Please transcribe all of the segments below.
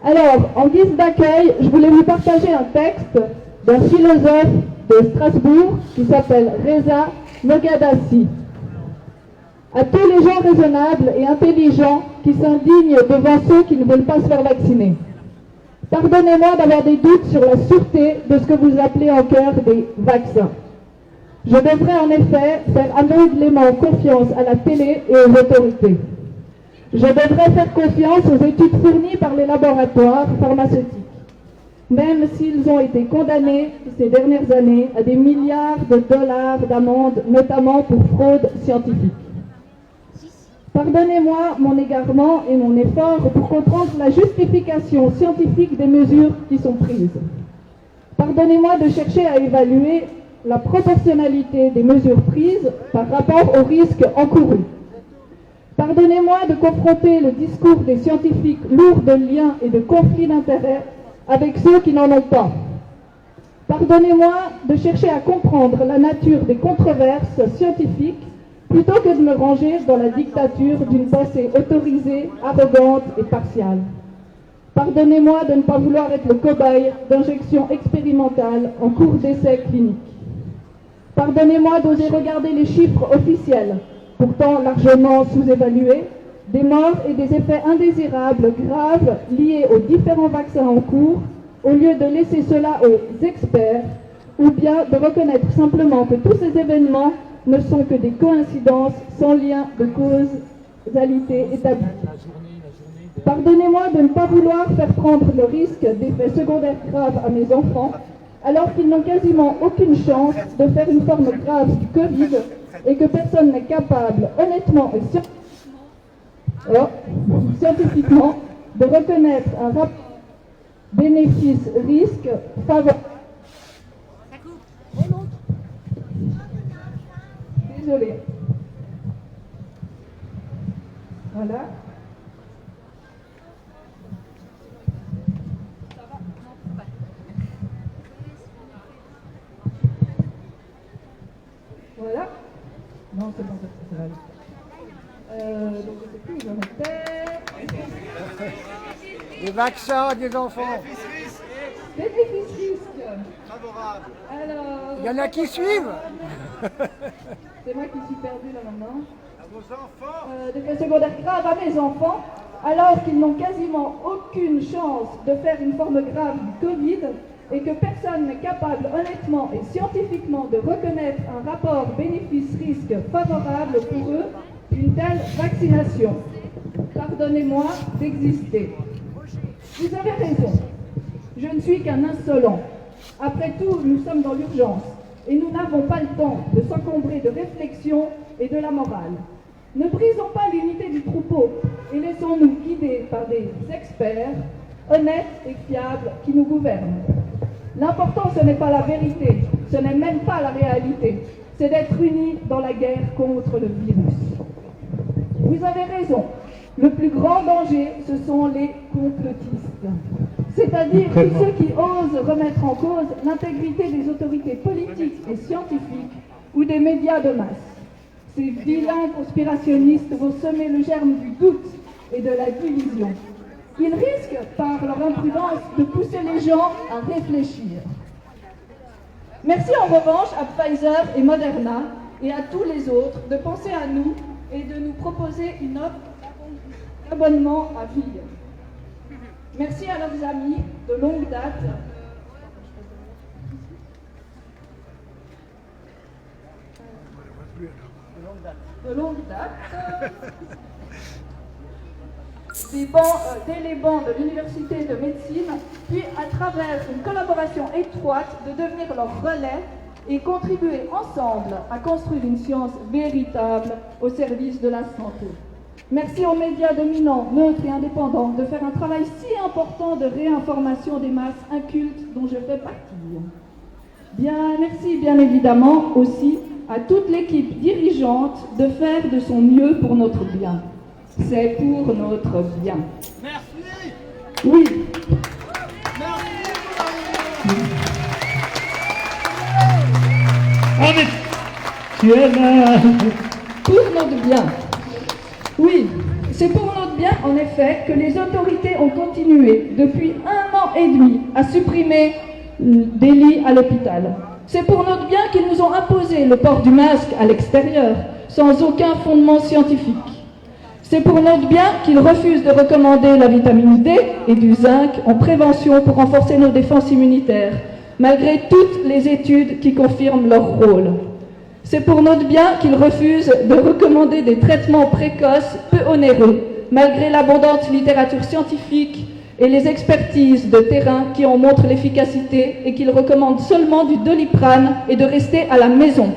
Alors, en guise d'accueil, je voulais vous partager un texte d'un philosophe de Strasbourg qui s'appelle Reza Moghadassi. À tous les gens raisonnables et intelligents qui s'indignent devant ceux qui ne veulent pas se faire vacciner. Pardonnez-moi d'avoir des doutes sur la sûreté de ce que vous appelez en cœur des vaccins. Je devrais en effet faire aveuglément confiance à la télé et aux autorités. Je devrais faire confiance aux études fournies par les laboratoires pharmaceutiques, même s'ils ont été condamnés ces dernières années à des milliards de dollars d'amende, notamment pour fraude scientifique. Pardonnez-moi mon égarement et mon effort pour comprendre la justification scientifique des mesures qui sont prises. Pardonnez-moi de chercher à évaluer la proportionnalité des mesures prises par rapport aux risques encourus. Pardonnez-moi de confronter le discours des scientifiques lourd de liens et de conflits d'intérêts avec ceux qui n'en ont pas. Pardonnez-moi de chercher à comprendre la nature des controverses scientifiques plutôt que de me ranger dans la dictature d'une pensée autorisée, arrogante et partiale. Pardonnez-moi de ne pas vouloir être le cobaye d'injections expérimentales en cours d'essai clinique. Pardonnez-moi d'oser regarder les chiffres officiels, pourtant largement sous-évalués, des morts et des effets indésirables graves liés aux différents vaccins en cours, au lieu de laisser cela aux experts, ou bien de reconnaître simplement que tous ces événements ne sont que des coïncidences sans lien de causalité établie. Pardonnez-moi de ne pas vouloir faire prendre le risque d'effets secondaires graves à mes enfants, alors qu'ils n'ont quasiment aucune chance de faire une forme grave du Covid et que personne n'est capable, honnêtement et scientifiquement, de reconnaître un rapport bénéfice-risque favorable. Désolée. Voilà. Voilà. Non, c'est bon, ça va aller. Donc, je sais plus où j'en étais. Les vaccins des enfants. Bénéfice-risque. Favorable. Alors. Il y en a qui suivent. C'est moi qui suis perdue là maintenant. À vos enfants. D'effets secondaires graves à mes enfants, alors qu'ils n'ont quasiment aucune chance de faire une forme grave du Covid et que personne n'est capable honnêtement et scientifiquement de reconnaître un rapport bénéfice-risque favorable pour eux d'une telle vaccination. Pardonnez-moi d'exister. Vous avez raison. Je ne suis qu'un insolent. Après tout, nous sommes dans l'urgence et nous n'avons pas le temps de s'encombrer de réflexion et de la morale. Ne brisons pas l'unité du troupeau et laissons-nous guider par des experts honnêtes et fiables qui nous gouvernent. L'important, ce n'est pas la vérité, ce n'est même pas la réalité, c'est d'être unis dans la guerre contre le virus. Vous avez raison, le plus grand danger, ce sont les complotistes, c'est-à-dire tous ceux qui osent remettre en cause l'intégrité des autorités politiques et scientifiques ou des médias de masse. Ces vilains conspirationnistes vont semer le germe du doute et de la division. Ils risquent, par leur imprudence, de pousser les gens à réfléchir. Merci en revanche à Pfizer et Moderna et à tous les autres de penser à nous et de nous proposer une offre d'abonnement à vie. Merci à leurs amis de longue date. De longue date. Dès les bancs de l'Université de médecine, puis à travers une collaboration étroite de devenir leur relais et contribuer ensemble à construire une science véritable au service de la santé. Merci aux médias dominants, neutres et indépendants de faire un travail si important de réinformation des masses incultes dont je fais partie. Merci bien évidemment aussi à toute l'équipe dirigeante de faire de son mieux pour notre bien. C'est pour notre bien. Merci. Oui. Avec tu es là. Pour notre bien. Oui, c'est pour notre note bien, en effet, que les autorités ont continué depuis 1 an et demi à supprimer des lits à l'hôpital. C'est pour notre bien qu'ils nous ont imposé le port du masque à l'extérieur, sans aucun fondement scientifique. C'est pour notre bien qu'ils refusent de recommander la vitamine D et du zinc en prévention pour renforcer nos défenses immunitaires, malgré toutes les études qui confirment leur rôle. C'est pour notre bien qu'ils refusent de recommander des traitements précoces peu onéreux, malgré l'abondante littérature scientifique et les expertises de terrain qui en montrent l'efficacité et qu'ils recommandent seulement du Doliprane et de rester à la maison.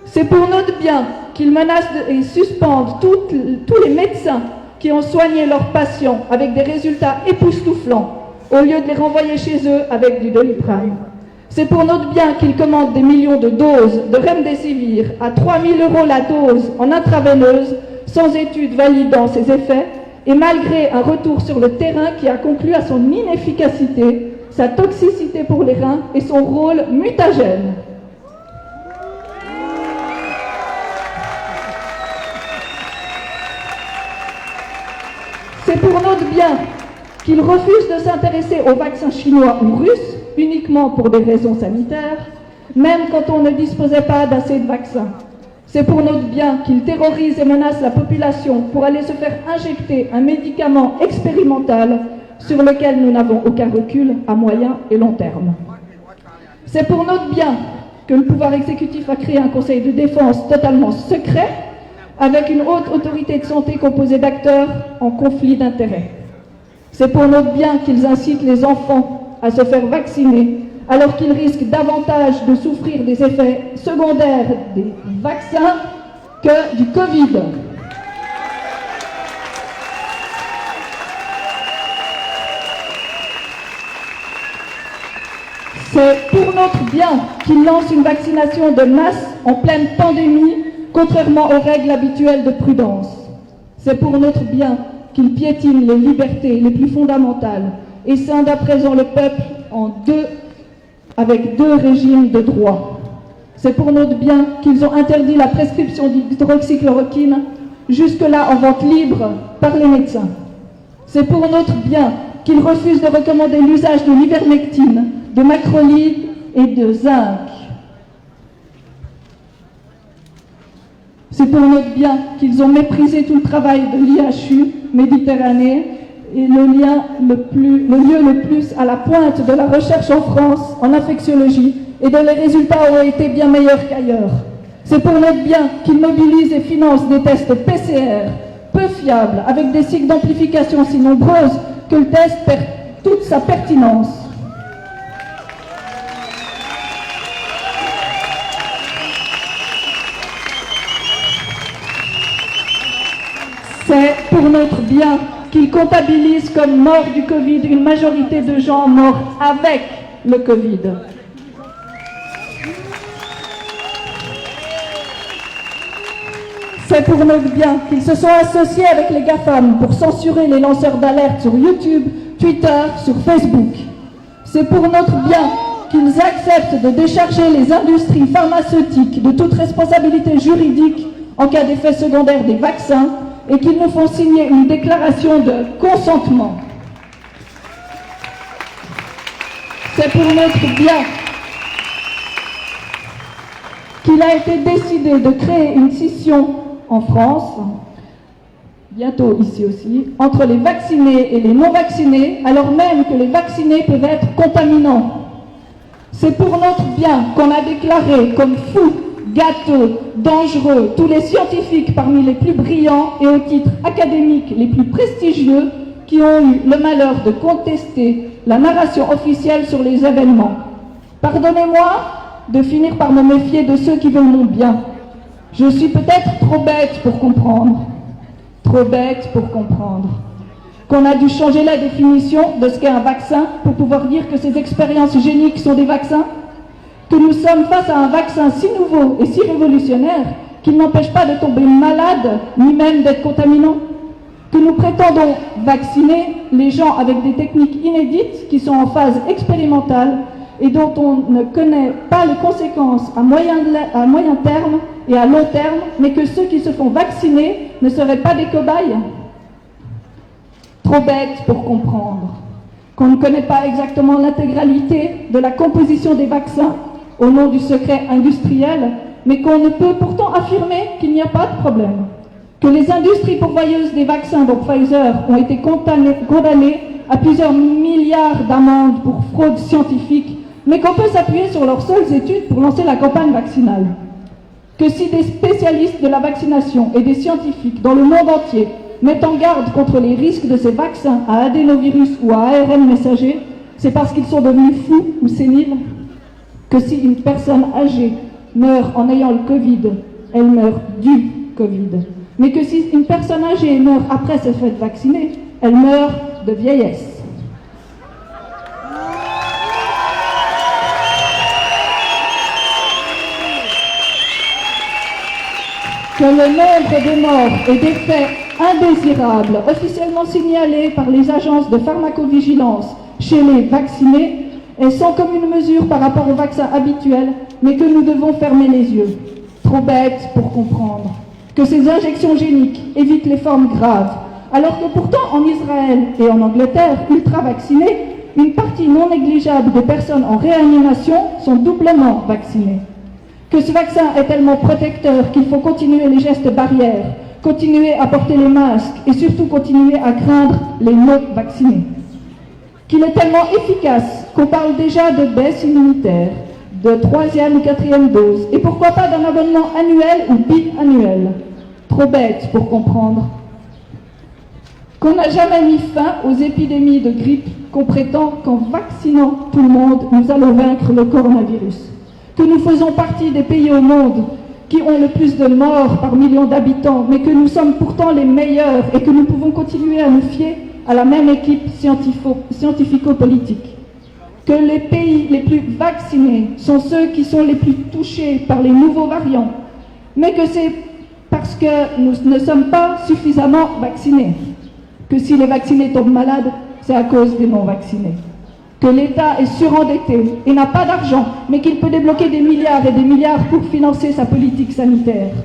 C'est pour notre bien qu'ils menacent et suspendent tous les médecins qui ont soigné leurs patients avec des résultats époustouflants au lieu de les renvoyer chez eux avec du Doliprane. C'est pour notre bien qu'ils commandent des millions de doses de Remdesivir à 3 000 € la dose en intraveineuse, sans études validant ses effets, et malgré un retour sur le terrain qui a conclu à son inefficacité, sa toxicité pour les reins et son rôle mutagène. C'est pour notre bien qu'ils refusent de s'intéresser aux vaccins chinois ou russes, uniquement pour des raisons sanitaires, même quand on ne disposait pas d'assez de vaccins. C'est pour notre bien qu'ils terrorisent et menacent la population pour aller se faire injecter un médicament expérimental sur lequel nous n'avons aucun recul à moyen et long terme. C'est pour notre bien que le pouvoir exécutif a créé un conseil de défense totalement secret, avec une haute autorité de santé composée d'acteurs en conflit d'intérêts. C'est pour notre bien qu'ils incitent les enfants à se faire vacciner, alors qu'ils risquent davantage de souffrir des effets secondaires des vaccins que du Covid. C'est pour notre bien qu'ils lancent une vaccination de masse en pleine pandémie, contrairement aux règles habituelles de prudence. C'est pour notre bien qu'ils piétinent les libertés les plus fondamentales et scindent à présent le peuple avec deux régimes de droit. C'est pour notre bien qu'ils ont interdit la prescription d'hydroxychloroquine, jusque-là en vente libre par les médecins. C'est pour notre bien qu'ils refusent de recommander l'usage de l'ivermectine, de macrolide et de zinc. C'est pour notre bien qu'ils ont méprisé tout le travail de l'IHU Méditerranée et le lieu le plus à la pointe de la recherche en France en infectiologie et dont les résultats ont été bien meilleurs qu'ailleurs. C'est pour notre bien qu'ils mobilisent et financent des tests PCR peu fiables avec des cycles d'amplification si nombreuses que le test perd toute sa pertinence. C'est pour notre bien qu'ils comptabilisent comme morts du Covid une majorité de gens morts avec le Covid. C'est pour notre bien qu'ils se sont associés avec les GAFAM pour censurer les lanceurs d'alerte sur YouTube, Twitter, sur Facebook. C'est pour notre bien qu'ils acceptent de décharger les industries pharmaceutiques de toute responsabilité juridique en cas d'effet secondaire des vaccins et qu'ils nous font signer une déclaration de consentement. C'est pour notre bien qu'il a été décidé de créer une scission en France, bientôt ici aussi, entre les vaccinés et les non-vaccinés, alors même que les vaccinés peuvent être contaminants. C'est pour notre bien qu'on a déclaré comme fous, gâteux, dangereux, tous les scientifiques parmi les plus brillants et aux titres académiques les plus prestigieux qui ont eu le malheur de contester la narration officielle sur les événements. Pardonnez-moi de finir par me méfier de ceux qui veulent mon bien. Je suis peut-être trop bête pour comprendre. Trop bête pour comprendre qu'on a dû changer la définition de ce qu'est un vaccin pour pouvoir dire que ces expériences géniques sont des vaccins, que nous sommes face à un vaccin si nouveau et si révolutionnaire qu'il n'empêche pas de tomber malade, ni même d'être contaminant, que nous prétendons vacciner les gens avec des techniques inédites qui sont en phase expérimentale et dont on ne connaît pas les conséquences à moyen terme et à long terme, mais que ceux qui se font vacciner ne seraient pas des cobayes. Trop bête pour comprendre qu'on ne connaît pas exactement l'intégralité de la composition des vaccins au nom du secret industriel, mais qu'on ne peut pourtant affirmer qu'il n'y a pas de problème. Que les industries pourvoyeuses des vaccins, dont Pfizer, ont été condamnées à plusieurs milliards d'amendes pour fraude scientifique, mais qu'on peut s'appuyer sur leurs seules études pour lancer la campagne vaccinale. Que si des spécialistes de la vaccination et des scientifiques dans le monde entier mettent en garde contre les risques de ces vaccins à adénovirus ou à ARN messager, c'est parce qu'ils sont devenus fous ou séniles. Que si une personne âgée meurt en ayant le Covid, elle meurt du Covid. Mais que si une personne âgée meurt après s'être fait vacciner, elle meurt de vieillesse. Que le nombre de morts et d'effets indésirables officiellement signalés par les agences de pharmacovigilance chez les vaccinés est sans commune mesure par rapport aux vaccins habituels, mais que nous devons fermer les yeux. Trop bête pour comprendre que ces injections géniques évitent les formes graves, alors que pourtant en Israël et en Angleterre, ultra-vaccinés, une partie non négligeable des personnes en réanimation sont doublement vaccinées. Que ce vaccin est tellement protecteur qu'il faut continuer les gestes barrières, continuer à porter les masques et surtout continuer à craindre les non-vaccinés. Qu'il est tellement efficace qu'on parle déjà de baisse immunitaire, de 3e ou 4e dose, et pourquoi pas d'un abonnement annuel ou biannuel. Trop bête pour comprendre qu'on n'a jamais mis fin aux épidémies de grippe, qu'on prétend qu'en vaccinant tout le monde, nous allons vaincre le coronavirus. Que nous faisons partie des pays au monde qui ont le plus de morts par million d'habitants, mais que nous sommes pourtant les meilleurs et que nous pouvons continuer à nous fier à la même équipe scientifico-politique. Que les pays les plus vaccinés sont ceux qui sont les plus touchés par les nouveaux variants, mais que c'est parce que nous ne sommes pas suffisamment vaccinés. Que si les vaccinés tombent malades, c'est à cause des non-vaccinés. Que l'État est surendetté et n'a pas d'argent, mais qu'il peut débloquer des milliards et des milliards pour financer sa politique sanitaire.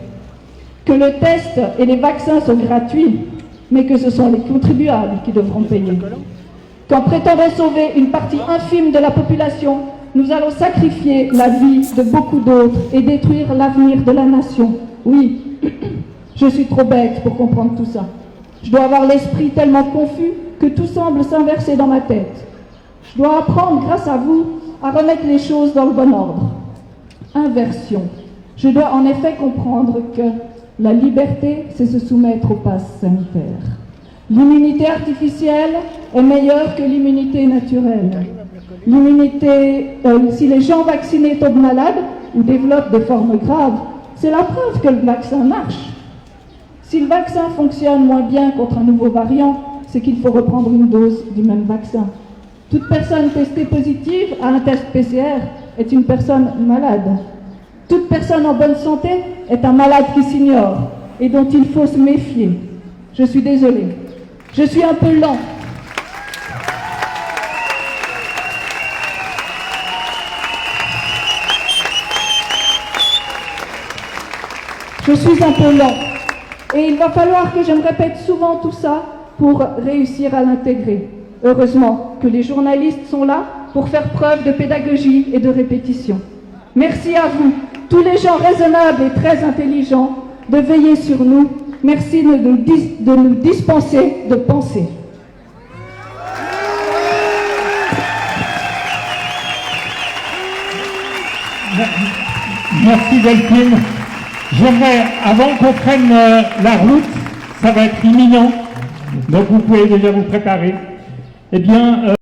Que le test et les vaccins sont gratuits, mais que ce sont les contribuables qui devront payer. Qu'en prétendant sauver une partie infime de la population, nous allons sacrifier la vie de beaucoup d'autres et détruire l'avenir de la nation. Oui, je suis trop bête pour comprendre tout ça. Je dois avoir l'esprit tellement confus que tout semble s'inverser dans ma tête. Je dois apprendre, grâce à vous, à remettre les choses dans le bon ordre. Inversion. Je dois en effet comprendre que la liberté, c'est se soumettre au pass sanitaire. L'immunité artificielle est meilleure que l'immunité naturelle. Si les gens vaccinés tombent malades ou développent des formes graves, c'est la preuve que le vaccin marche. Si le vaccin fonctionne moins bien contre un nouveau variant, c'est qu'il faut reprendre une dose du même vaccin. Toute personne testée positive à un test PCR est une personne malade. Toute personne en bonne santé est un malade qui s'ignore et dont il faut se méfier. Je suis désolée. Je suis un peu lent. Je suis un peu lent. Et il va falloir que je me répète souvent tout ça pour réussir à l'intégrer. Heureusement que les journalistes sont là pour faire preuve de pédagogie et de répétition. Merci à vous, tous les gens raisonnables et très intelligents, de veiller sur nous. Merci de nous dispenser de penser. Merci Delphine. J'aimerais, avant qu'on prenne la route, ça va être imminent, donc vous pouvez déjà vous préparer. Eh bien,